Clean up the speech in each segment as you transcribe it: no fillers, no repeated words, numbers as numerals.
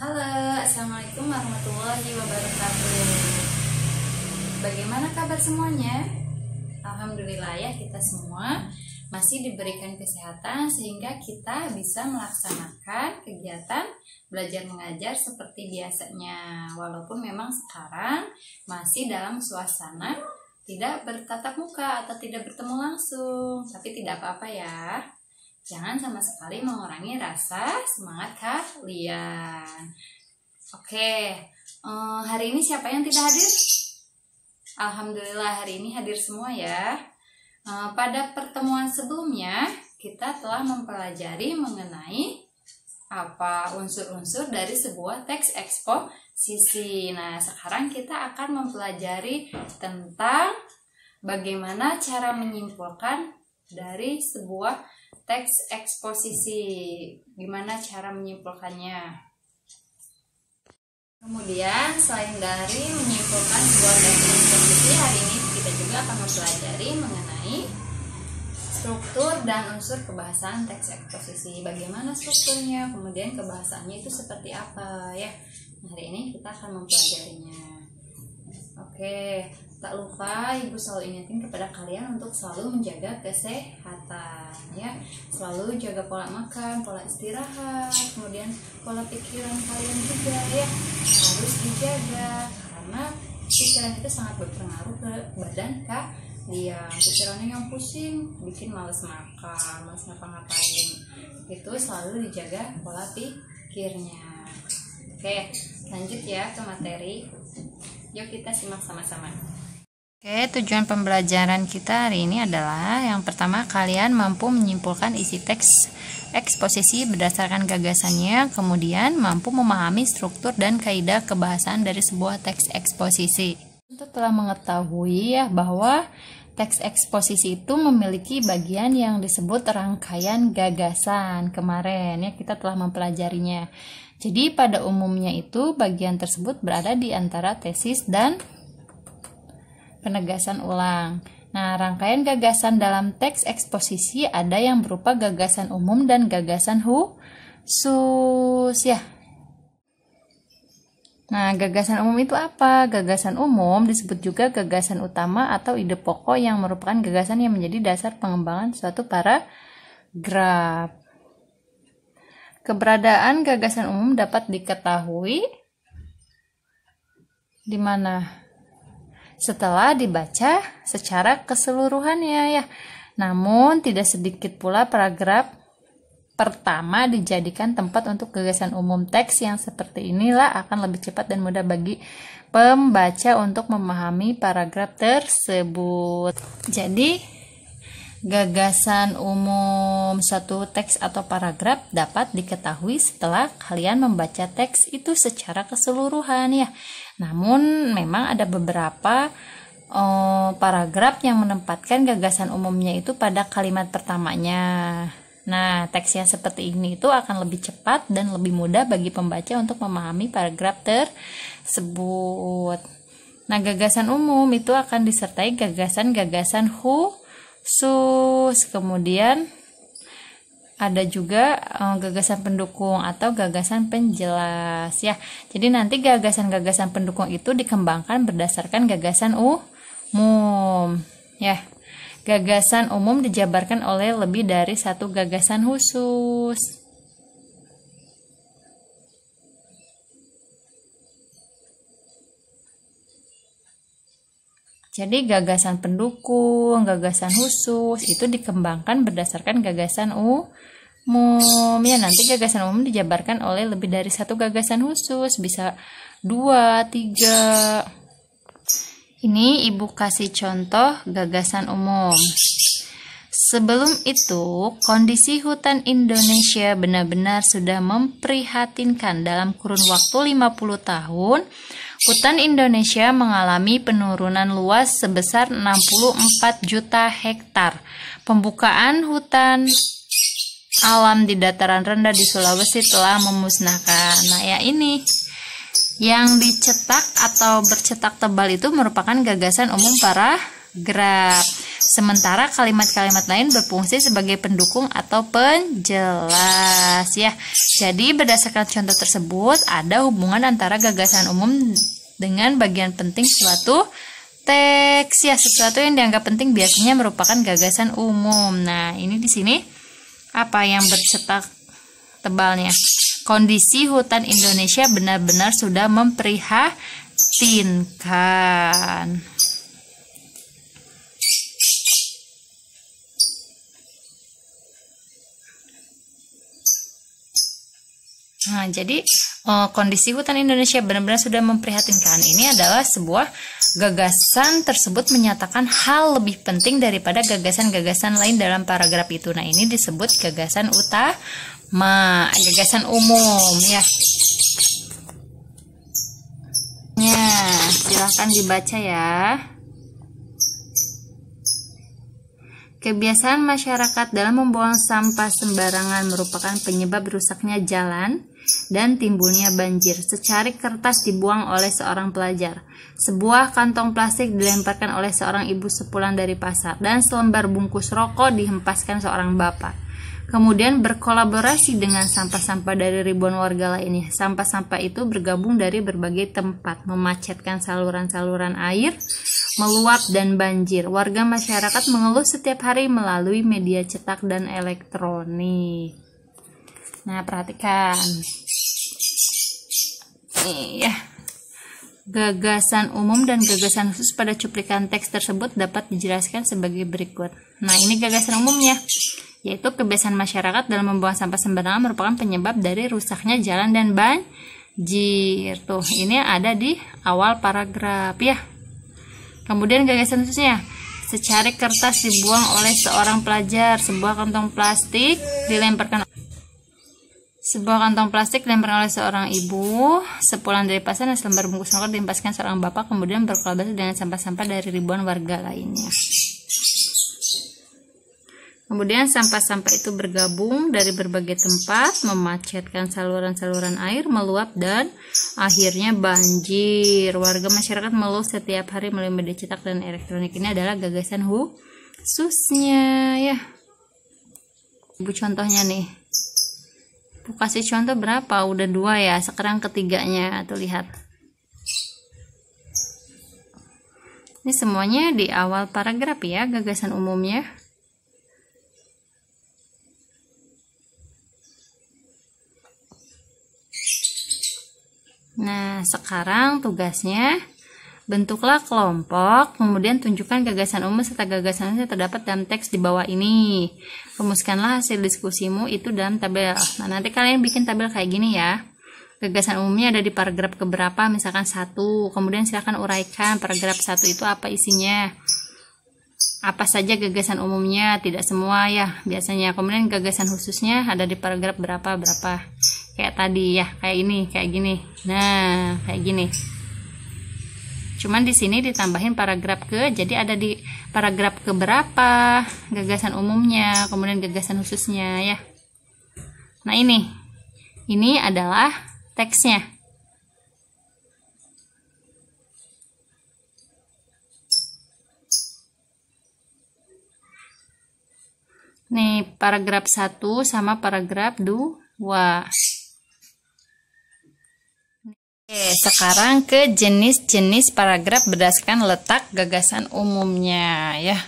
Halo, Assalamualaikum warahmatullahi wabarakatuh. Bagaimana kabar semuanya? Alhamdulillah ya, kita semua masih diberikan kesehatan sehingga kita bisa melaksanakan kegiatan belajar mengajar seperti biasanya. Walaupun memang sekarang masih dalam suasana tidak bertatap muka atau tidak bertemu langsung, tapi tidak apa-apa ya. Jangan sama sekali mengurangi rasa semangat kalian. Oke, hari ini siapa yang tidak hadir? Alhamdulillah hari ini hadir semua ya. Pada pertemuan sebelumnya kita telah mempelajari mengenai apa unsur-unsur dari sebuah teks eksposisi. Nah, sekarang kita akan mempelajari tentang bagaimana cara menyimpulkan dari sebuah teks eksposisi. Gimana cara menyimpulkannya? Kemudian selain dari menyimpulkan sebuah teks eksposisi, hari ini kita juga akan mempelajari mengenai struktur dan unsur kebahasan teks eksposisi. Bagaimana strukturnya, kemudian kebahasannya itu seperti apa ya. Hari ini kita akan mempelajarinya. Oke, tak lupa Ibu selalu ingetin kepada kalian untuk selalu menjaga kesehatan ya. Selalu jaga pola makan, pola istirahat, kemudian pola pikiran kalian juga ya. Harus dijaga karena pikiran itu sangat berpengaruh ke badan kalian. Pikirannya yang pusing bikin males makan, males ngapa-ngapain. Itu selalu dijaga pola pikirnya. Oke, lanjut ya ke materi. Yuk kita simak sama-sama. Oke, tujuan pembelajaran kita hari ini adalah yang pertama, kalian mampu menyimpulkan isi teks eksposisi berdasarkan gagasannya, kemudian mampu memahami struktur dan kaidah kebahasan dari sebuah teks eksposisi. Kita telah mengetahui ya bahwa teks eksposisi itu memiliki bagian yang disebut rangkaian gagasan. Kemarin ya kita telah mempelajarinya. Jadi pada umumnya itu bagian tersebut berada di antara tesis dan penegasan ulang. Nah, rangkaian gagasan dalam teks eksposisi ada yang berupa gagasan umum dan gagasan khusus ya. Nah, gagasan umum itu apa? Gagasan umum disebut juga gagasan utama atau ide pokok yang merupakan gagasan yang menjadi dasar pengembangan suatu paragraf. Keberadaan gagasan umum dapat diketahui di mana? Setelah dibaca secara keseluruhannya ya. Namun tidak sedikit pula paragraf pertama dijadikan tempat untuk gagasan umum. Teks yang seperti inilah akan lebih cepat dan mudah bagi pembaca untuk memahami paragraf tersebut. Jadi gagasan umum suatu teks atau paragraf dapat diketahui setelah kalian membaca teks itu secara keseluruhan ya. Namun memang ada beberapa paragraf yang menempatkan gagasan umumnya itu pada kalimat pertamanya. Nah, teks yang seperti ini itu akan lebih cepat dan lebih mudah bagi pembaca untuk memahami paragraf tersebut. Nah, gagasan umum itu akan disertai gagasan-gagasan khusus. Kemudian ada juga gagasan pendukung atau gagasan penjelas ya. Jadi nanti gagasan-gagasan pendukung itu dikembangkan berdasarkan gagasan umum ya. Gagasan umum dijabarkan oleh lebih dari satu gagasan khusus. Jadi gagasan pendukung, gagasan khusus itu dikembangkan berdasarkan gagasan umum ya. Nanti gagasan umum dijabarkan oleh lebih dari satu gagasan khusus, bisa 2, 3. Ini Ibu kasih contoh gagasan umum. Sebelum itu, kondisi hutan Indonesia benar-benar sudah memprihatinkan. Dalam kurun waktu 50 tahun, hutan Indonesia mengalami penurunan luas sebesar 64 juta hektar. Pembukaan hutan alam di dataran rendah di Sulawesi telah memusnahkan. Nah, ya ini yang dicetak atau bercetak tebal itu merupakan gagasan umum paragraf. Sementara kalimat-kalimat lain berfungsi sebagai pendukung atau penjelas ya. Jadi berdasarkan contoh tersebut ada hubungan antara gagasan umum dengan bagian penting suatu teks ya. Sesuatu yang dianggap penting biasanya merupakan gagasan umum. Nah, ini di sini apa yang bercetak tebalnya? Kondisi hutan Indonesia benar-benar sudah memprihatinkan. Nah, jadi kondisi hutan Indonesia benar-benar sudah memprihatinkan. Ini adalah sebuah gagasan tersebut menyatakan hal lebih penting daripada gagasan-gagasan lain dalam paragraf itu. Nah, ini disebut gagasan utama, gagasan umum ya. Ya, silahkan dibaca ya. Kebiasaan masyarakat dalam membuang sampah sembarangan merupakan penyebab rusaknya jalan dan timbulnya banjir. Secarik kertas dibuang oleh seorang pelajar. Sebuah kantong plastik dilemparkan oleh seorang ibu sepulang dari pasar. Dan selembar bungkus rokok dihempaskan seorang bapak. Kemudian berkolaborasi dengan sampah-sampah dari ribuan warga lainnya. Sampah-sampah itu bergabung dari berbagai tempat, memacetkan saluran-saluran air, meluap dan banjir. Warga masyarakat mengeluh setiap hari melalui media cetak dan elektronik. Nah, perhatikan. Nih ya. Gagasan umum dan gagasan khusus pada cuplikan teks tersebut dapat dijelaskan sebagai berikut. Nah, ini gagasan umumnya, yaitu kebiasaan masyarakat dalam membuang sampah sembarangan merupakan penyebab dari rusaknya jalan dan banjir. Tuh, ini ada di awal paragraf ya. Kemudian gagasan khususnya, secarik kertas dibuang oleh seorang pelajar. Sebuah kantong plastik dilemparkan oleh seorang ibu sepulang dari pasar dan selembar bungkus rokok dihempaskan seorang bapak, kemudian berkolaborasi dengan sampah-sampah dari ribuan warga lainnya. Kemudian sampah-sampah itu bergabung dari berbagai tempat, memacetkan saluran-saluran air, meluap dan akhirnya banjir. Warga masyarakat mengeluh setiap hari melalui media cetak dan elektronik. Ini adalah gagasan khususnya ya. Ibu contohnya nih. Bu kasih contoh berapa? Udah 2 ya. Sekarang ketiganya. Tuh lihat. Ini semuanya di awal paragraf ya, gagasan umumnya. Nah, sekarang tugasnya bentuklah kelompok, kemudian tunjukkan gagasan umum serta gagasan yang terdapat dalam teks di bawah ini. Rumuskanlah hasil diskusimu itu dalam tabel. Nah, nanti kalian bikin tabel kayak gini ya. Gagasan umumnya ada di paragraf keberapa, misalkan 1. Kemudian silahkan uraikan paragraf 1 itu apa isinya. Apa saja gagasan umumnya, tidak semua ya biasanya. Kemudian gagasan khususnya ada di paragraf berapa. Kayak tadi ya, kayak ini, kayak gini. Nah, kayak gini. Cuman di sini ditambahin paragraf jadi ada di paragraf keberapa gagasan umumnya, kemudian gagasan khususnya ya. Nah, ini adalah teksnya. Nih, paragraf 1 sama paragraf 2. Oke, sekarang ke jenis-jenis paragraf berdasarkan letak gagasan umumnya ya.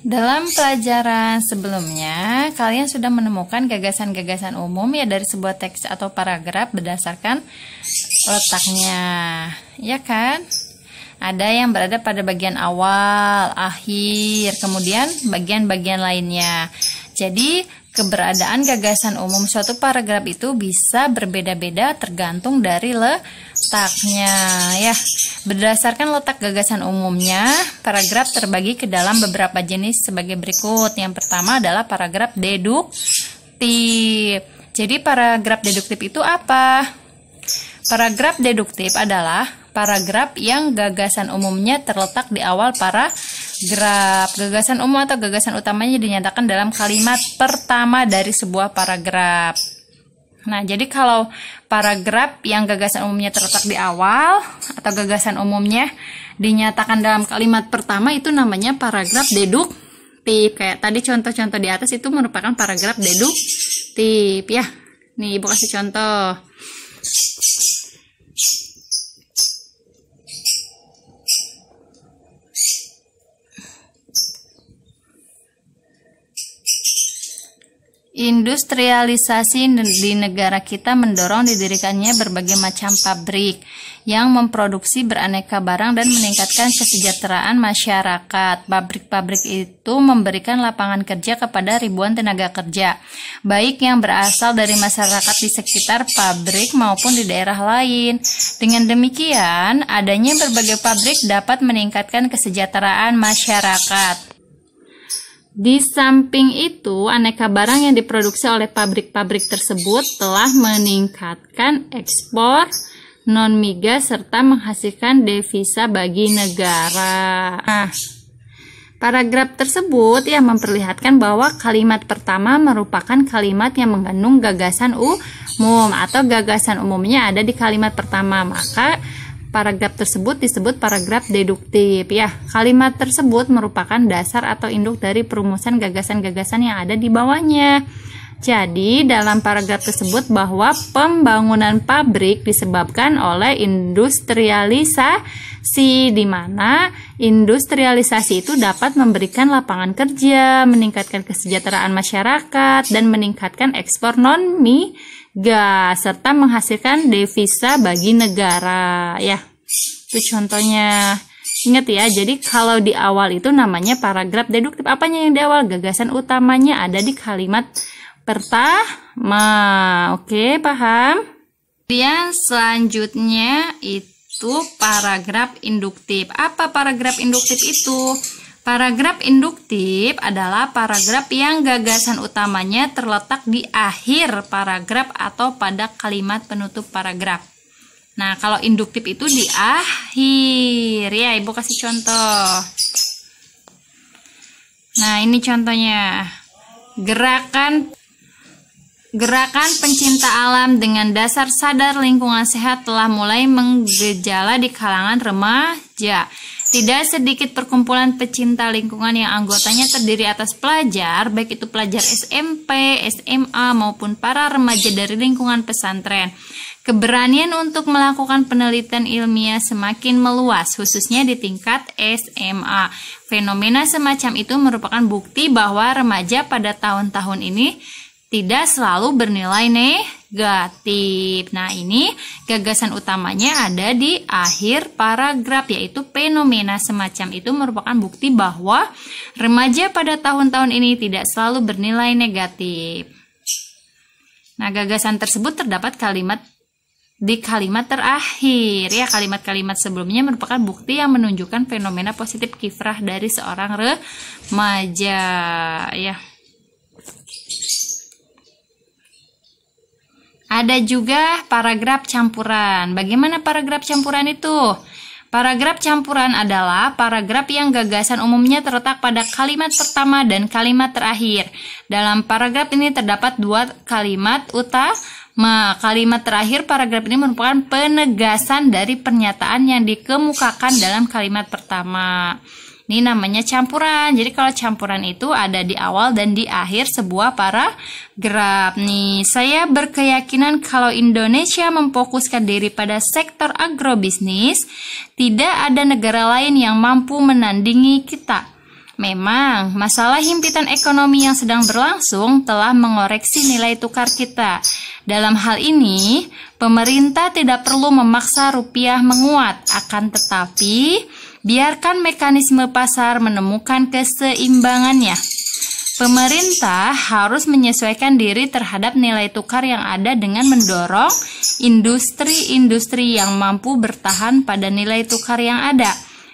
Dalam pelajaran sebelumnya, kalian sudah menemukan gagasan-gagasan umum ya dari sebuah teks atau paragraf berdasarkan letaknya, ya kan? Ada yang berada pada bagian awal, akhir, kemudian bagian-bagian lainnya. Jadi, keberadaan gagasan umum suatu paragraf itu bisa berbeda-beda tergantung dari letaknya ya. Berdasarkan letak gagasan umumnya, paragraf terbagi ke dalam beberapa jenis sebagai berikut. Yang pertama adalah paragraf deduktif. Jadi paragraf deduktif itu apa? Paragraf deduktif adalah paragraf yang gagasan umumnya terletak di awal paragraf. Gagasan umum atau gagasan utamanya dinyatakan dalam kalimat pertama dari sebuah paragraf. Nah, jadi kalau paragraf yang gagasan umumnya terletak di awal atau gagasan umumnya dinyatakan dalam kalimat pertama itu namanya paragraf deduktif. Kayak tadi contoh-contoh di atas itu merupakan paragraf deduktif ya. Nih, Ibu kasih contoh. Industrialisasi di negara kita mendorong didirikannya berbagai macam pabrik yang memproduksi beraneka barang dan meningkatkan kesejahteraan masyarakat. Pabrik-pabrik itu memberikan lapangan kerja kepada ribuan tenaga kerja, baik yang berasal dari masyarakat di sekitar pabrik maupun di daerah lain. Dengan demikian, adanya berbagai pabrik dapat meningkatkan kesejahteraan masyarakat. Di samping itu, aneka barang yang diproduksi oleh pabrik-pabrik tersebut telah meningkatkan ekspor non-migas serta menghasilkan devisa bagi negara. Nah, paragraf tersebut yang memperlihatkan bahwa kalimat pertama merupakan kalimat yang mengandung gagasan umum atau gagasan umumnya ada di kalimat pertama, maka paragraf tersebut disebut paragraf deduktif ya. Kalimat tersebut merupakan dasar atau induk dari perumusan gagasan-gagasan yang ada di bawahnya. Jadi dalam paragraf tersebut bahwa pembangunan pabrik disebabkan oleh industrialisasi, di mana industrialisasi itu dapat memberikan lapangan kerja, meningkatkan kesejahteraan masyarakat, dan meningkatkan ekspor non-migas serta menghasilkan devisa bagi negara ya. Itu contohnya. Ingat ya, jadi kalau di awal itu namanya paragraf deduktif. Apanya yang di awal? Gagasan utamanya ada di kalimat pertama. Oke, paham? Kemudian selanjutnya itu paragraf induktif. Apa paragraf induktif itu? Paragraf induktif adalah paragraf yang gagasan utamanya terletak di akhir paragraf atau pada kalimat penutup paragraf. Nah, kalau induktif itu di akhir. Ya, Ibu kasih contoh. Nah, ini contohnya. Gerakan pencinta alam dengan dasar sadar lingkungan sehat telah mulai menggejala di kalangan remaja. Tidak sedikit perkumpulan pecinta lingkungan yang anggotanya terdiri atas pelajar, baik itu pelajar SMP, SMA, maupun para remaja dari lingkungan pesantren. Keberanian untuk melakukan penelitian ilmiah semakin meluas, khususnya di tingkat SMA. Fenomena semacam itu merupakan bukti bahwa remaja pada tahun-tahun ini tidak selalu bernilai negatif. Nah, ini gagasan utamanya ada di akhir paragraf, yaitu fenomena semacam itu merupakan bukti bahwa remaja pada tahun-tahun ini tidak selalu bernilai negatif. Nah, gagasan tersebut terdapat di kalimat terakhir ya. Kalimat-kalimat sebelumnya merupakan bukti yang menunjukkan fenomena positif kiprah dari seorang remaja ya. Ada juga paragraf campuran. Bagaimana paragraf campuran itu? Paragraf campuran adalah paragraf yang gagasan umumnya terletak pada kalimat pertama dan kalimat terakhir. Dalam paragraf ini terdapat dua kalimat utama. Kalimat terakhir paragraf ini merupakan penegasan dari pernyataan yang dikemukakan dalam kalimat pertama. Ini namanya campuran. Jadi kalau campuran itu ada di awal dan di akhir sebuah paragraf. Nih, saya berkeyakinan kalau Indonesia memfokuskan diri pada sektor agrobisnis, tidak ada negara lain yang mampu menandingi kita. Memang, masalah himpitan ekonomi yang sedang berlangsung telah mengoreksi nilai tukar kita. Dalam hal ini, pemerintah tidak perlu memaksa rupiah menguat, akan tetapi biarkan mekanisme pasar menemukan keseimbangannya. Pemerintah harus menyesuaikan diri terhadap nilai tukar yang ada dengan mendorong industri-industri yang mampu bertahan pada nilai tukar yang ada,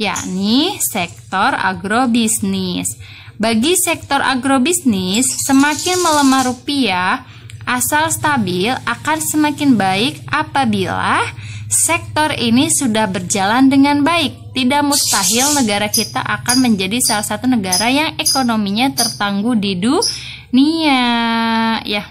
yakni sektor agrobisnis. Bagi sektor agrobisnis, semakin melemah rupiah, asal stabil akan semakin baik apabila sektor ini sudah berjalan dengan baik. Tidak mustahil negara kita akan menjadi salah satu negara yang ekonominya tertangguh di dunia ya.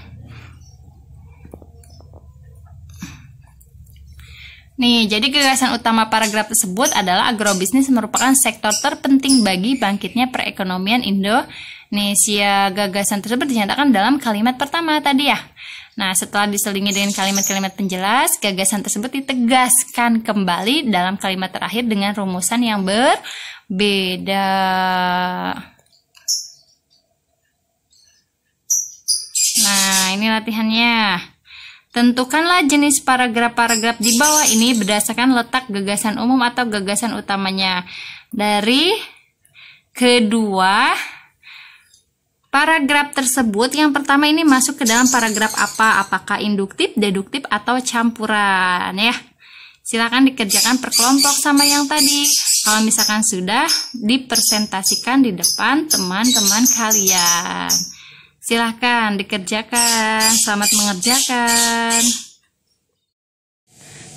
Nih, jadi gagasan utama paragraf tersebut adalah agrobisnis merupakan sektor terpenting bagi bangkitnya perekonomian Indonesia. Gagasan tersebut dinyatakan dalam kalimat pertama tadi ya. Nah, setelah diselingi dengan kalimat-kalimat penjelas, gagasan tersebut ditegaskan kembali dalam kalimat terakhir dengan rumusan yang berbeda. Nah, ini latihannya. Tentukanlah jenis paragraf-paragraf di bawah ini berdasarkan letak gagasan umum atau gagasan utamanya. Dari kedua paragraf tersebut, yang pertama ini masuk ke dalam paragraf apa? Apakah induktif, deduktif, atau campuran ya? Silakan dikerjakan per kelompok sama yang tadi. Kalau misalkan sudah, dipresentasikan di depan teman-teman kalian. Silahkan dikerjakan. Selamat mengerjakan.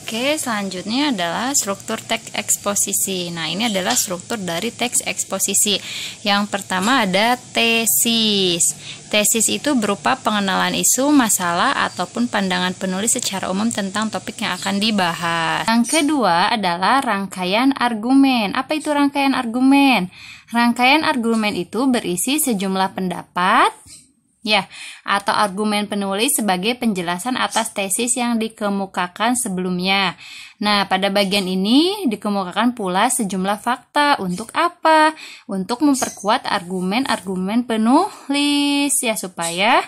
Oke, selanjutnya adalah struktur teks eksposisi. Nah, ini adalah struktur dari teks eksposisi. Yang pertama ada tesis. Tesis itu berupa pengenalan isu, masalah, ataupun pandangan penulis secara umum tentang topik yang akan dibahas. Yang kedua adalah rangkaian argumen. Apa itu rangkaian argumen? Rangkaian argumen itu berisi sejumlah pendapat ya, atau argumen penulis sebagai penjelasan atas tesis yang dikemukakan sebelumnya. Nah, pada bagian ini dikemukakan pula sejumlah fakta. Untuk apa? Untuk memperkuat argumen-argumen penulis ya, supaya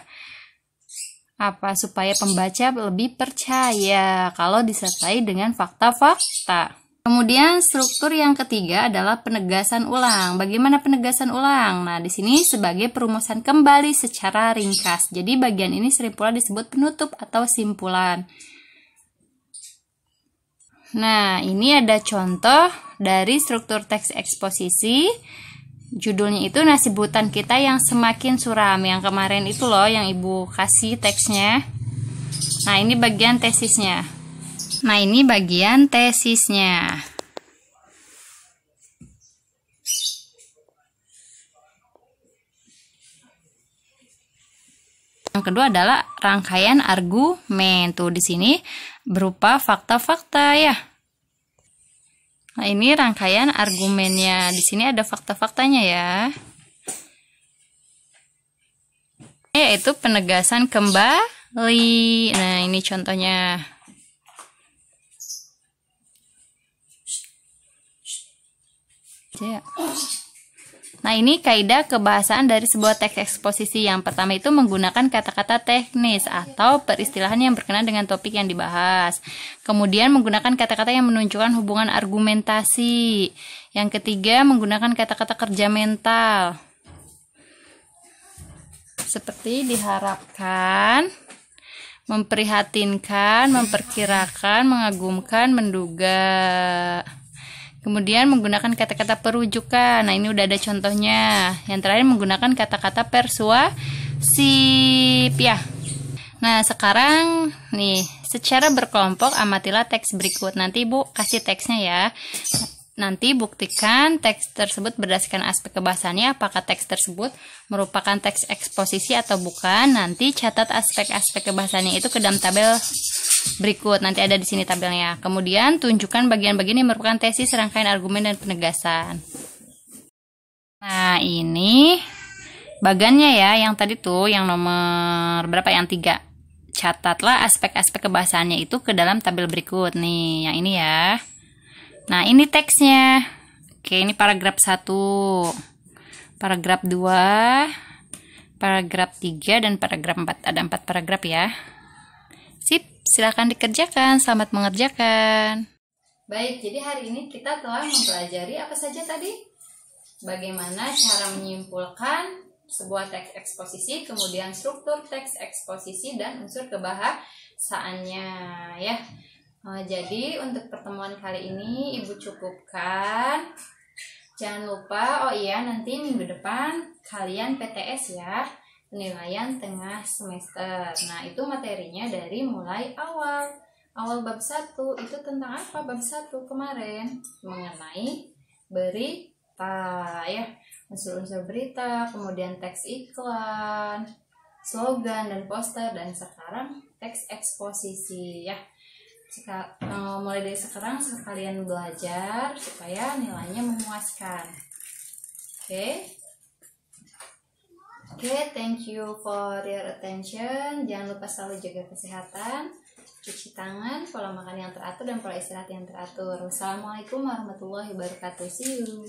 pembaca lebih percaya kalau disertai dengan fakta-fakta. Kemudian struktur yang ketiga adalah penegasan ulang. Bagaimana penegasan ulang? Nah, di sini sebagai perumusan kembali secara ringkas. Jadi bagian ini sering pula disebut penutup atau simpulan. Nah, ini ada contoh dari struktur teks eksposisi. Judulnya itu Nasib Hutan Kita yang Semakin Suram. Yang kemarin itu loh yang Ibu kasih teksnya. Nah, ini bagian tesisnya. Nah, ini bagian tesisnya. Yang kedua adalah rangkaian argumen. Tuh di sini berupa fakta-fakta ya. Nah, ini rangkaian argumennya. Di sini ada fakta-faktanya ya. Yaitu penegasan kembali. Nah, ini contohnya. Nah, ini kaidah kebahasaan dari sebuah teks eksposisi. Yang pertama itu menggunakan kata-kata teknis atau peristilahan yang berkenaan dengan topik yang dibahas. Kemudian menggunakan kata-kata yang menunjukkan hubungan argumentasi. Yang ketiga menggunakan kata-kata kerja mental. Seperti diharapkan, memprihatinkan, memperkirakan, mengagumkan, menduga. Kemudian menggunakan kata-kata perujukan. Nah, ini udah ada contohnya. Yang terakhir menggunakan kata-kata persuasif ya. Nah, sekarang nih, secara berkelompok amatilah teks berikut. Nanti Ibu kasih teksnya ya. Nanti buktikan teks tersebut berdasarkan aspek kebahasannya, apakah teks tersebut merupakan teks eksposisi atau bukan. Nanti catat aspek-aspek kebahasannya itu ke dalam tabel berikut. Nanti ada di sini tabelnya. Kemudian tunjukkan bagian-bagian yang merupakan tesis, rangkaian argumen, dan penegasan. Nah, ini bagannya ya, yang tadi tuh, yang nomor berapa? Yang 3. Catatlah aspek-aspek kebahasannya itu ke dalam tabel berikut. Nih, yang ini ya. Nah, ini teksnya. Oke, ini paragraf 1, paragraf 2, paragraf 3, dan paragraf 4. Ada 4 paragraf ya. Sip, silakan dikerjakan. Selamat mengerjakan. Baik, jadi hari ini kita telah mempelajari apa saja tadi? Bagaimana cara menyimpulkan sebuah teks eksposisi, kemudian struktur teks eksposisi, dan unsur kebahasaannya ya. Jadi untuk pertemuan kali ini Ibu cukupkan. Jangan lupa, oh iya, nanti minggu depan kalian PTS ya, penilaian tengah semester. Nah, itu materinya dari mulai awal bab 1. Itu tentang apa? Bab 1 kemarin mengenai berita ya, unsur-unsur berita, kemudian teks iklan, slogan dan poster, dan sekarang teks eksposisi ya. Mulai dari sekarang sekalian belajar supaya nilainya memuaskan. Oke, thank you for your attention. Jangan lupa selalu jaga kesehatan, cuci tangan, pola makan yang teratur, dan pola istirahat yang teratur. Wassalamualaikum warahmatullahi wabarakatuh. See you.